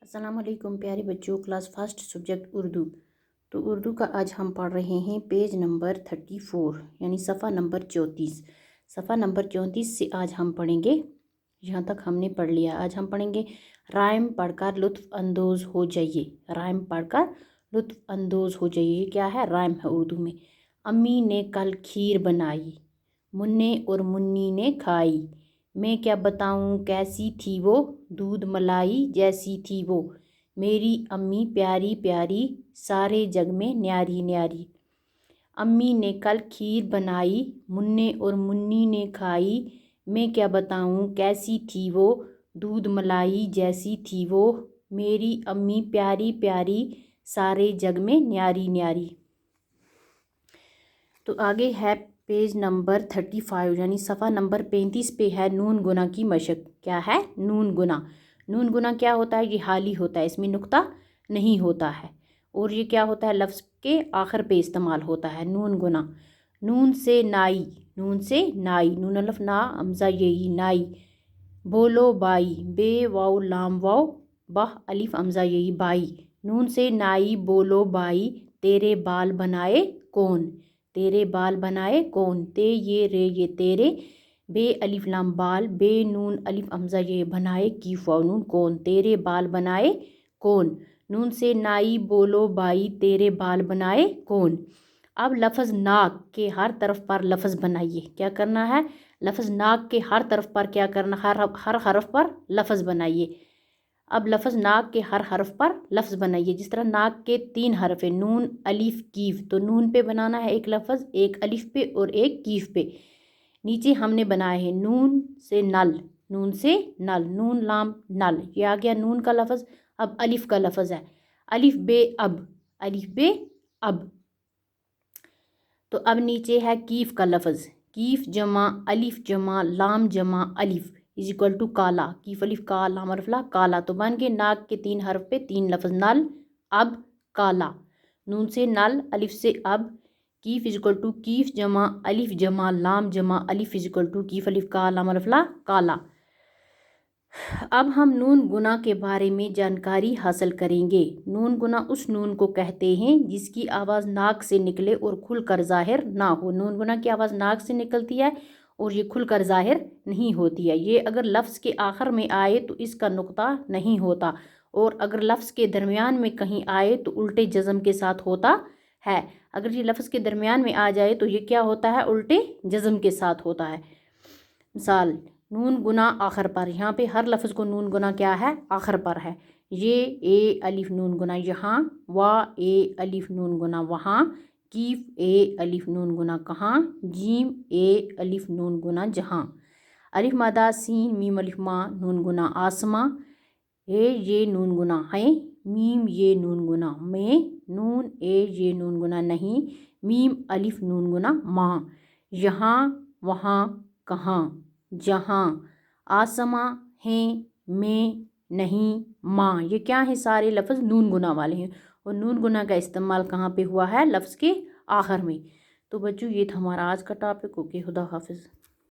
السلام علیکم پیارے بچوں، کلاس فرسٹ سبجیکٹ اردو۔ تو اردو کا آج ہم پڑھ رہے ہیں پیج نمبر 34 یعنی صفحہ نمبر 34۔ صفحہ نمبر 34 سے آج ہم پڑھیں گے، یہاں تک ہم نے پڑھ لیا۔ آج ہم پڑھیں گے رائم پڑھ کر لطف اندوز ہو جائیے۔ رائم پڑھ کر لطف اندوز ہو جائیے، یہ کیا ہے؟ رائم ہے اردو میں۔ امی نے کل کھیر بنائی، منّے اور منی نے کھائی، میں کیا بتاؤں کیسی تھی وہ، دودھ ملائی جیسی تھی وہ، میری امی پیاری پیاری، سارے جگ میں نیاری نیاری۔ امی نے کل کھیر بنائی، منّے اور منی نے کھائی، میں کیا بتاؤں کیسی تھی وہ، دودھ ملائی جیسی تھی وہ، میری امی پیاری پیاری، سارے جگ میں نیاری نیاری۔ تو آگے ہے پیج نمبر 35 یعنی صفحہ نمبر 35 پہ ہے نون گنا کی مشق۔ کیا ہے؟ نون گنا۔ نون گنا کیا ہوتا ہے؟ یہ حالی ہوتا ہے، اس میں نقطہ نہیں ہوتا ہے، اور یہ کیا ہوتا ہے؟ لفظ کے آخر پہ استعمال ہوتا ہے نون گنا۔ نون سے نائی، نون سے نائی، نون الف نا ہمزہ یئی، نائی۔ بولو بائی، بے واؤ لام واؤ بہ الف ہمزہ یئی، بائی۔ نون سے نائی بولو بائی، تیرے بال بنائے کون، تیرے بال بنائے کون، تے یہ رے یہ تیرے، بے الف لام بال، بے نون الف ہمزہ یہ بنائے، کیف واؤ نون کون، تیرے بال بنائے کون۔ نون سے نائی بولو بائی، تیرے بال بنائے کون۔ اب لفظ ناک کے ہر طرف پر لفظ بنائیے۔ کیا کرنا ہے؟ لفظ ناک کے ہر طرف پر کیا کرنا؟ ہر حرف پر لفظ بنائیے۔ اب لفظ ناک کے ہر حرف پر لفظ بنائیے، جس طرح ناک کے 3 حرف ہیں، نون الف کیف، تو نون پہ بنانا ہے ایک لفظ، ایک الف پہ اور ایک کیف پہ۔ نیچے ہم نے بنائے ہیں نون سے نل، نون سے نل، نون لام نل، یہ آ گیا نون کا لفظ۔ اب الف کا لفظ ہے، الف بے اب، الف بے اب۔ تو اب نیچے ہے کیف کا لفظ، کیف جمع الف جمع لام جمع الف از اکول ٹو کالا، کیف الف کا لام الف لا کالا، تو بن گئے ناک کے 3 حرف پہ 3 لفظ، نل اب کالا۔ نون سے نل، الف سے اب، کیف از اکول ٹو کیف جمع الف جمع لام جمع الف از اکول ٹو کیف الف کا لام الف لا کالا۔ اب ہم نون گنا کے بارے میں جانکاری حاصل کریں گے۔ نون گنا اس نون کو کہتے ہیں جس کی آواز ناک سے نکلے اور کھل کر ظاہر نہ ہو۔ نون گنا کی آواز ناک سے نکلتی ہے اور یہ کھل کر ظاہر نہیں ہوتی ہے۔ یہ اگر لفظ کے آخر میں آئے تو اس کا نقطہ نہیں ہوتا، اور اگر لفظ کے درمیان میں کہیں آئے تو الٹے جزم کے ساتھ ہوتا ہے۔ اگر یہ لفظ کے درمیان میں آ جائے تو یہ کیا ہوتا ہے؟ الٹے جزم کے ساتھ ہوتا ہے۔ مثال نون گنا آخر پر، یہاں پہ ہر لفظ کو نون گنا کیا ہے؟ آخر پر ہے۔ یہ اے الف نون گنا یہاں، وا اے الف نون گنا وہاں، کیف اے الف نون گنا کہاں، جیم اے الف نون گنا جہاں۔ الف مادہ سین میم الف ماں نون گنا آسماں، اے یہ نون گنا ہیں، میم یہ نون گنا میں، نون اے یہ نون گنا نہیں، میم الف نون گنا ماں۔ یہاں وہاں کہاں، جہاں، آسماں ہیں، میں، نہیں، ماں، یہ کیا ہیں؟ سارے لفظ نون گنا والے ہیں، اور نون گنا کا استعمال کہاں پہ ہوا ہے؟ لفظ کے آخر میں۔ تو بچوں یہ تھا ہمارا آج کا ٹاپک۔ اوکے، خدا حافظ۔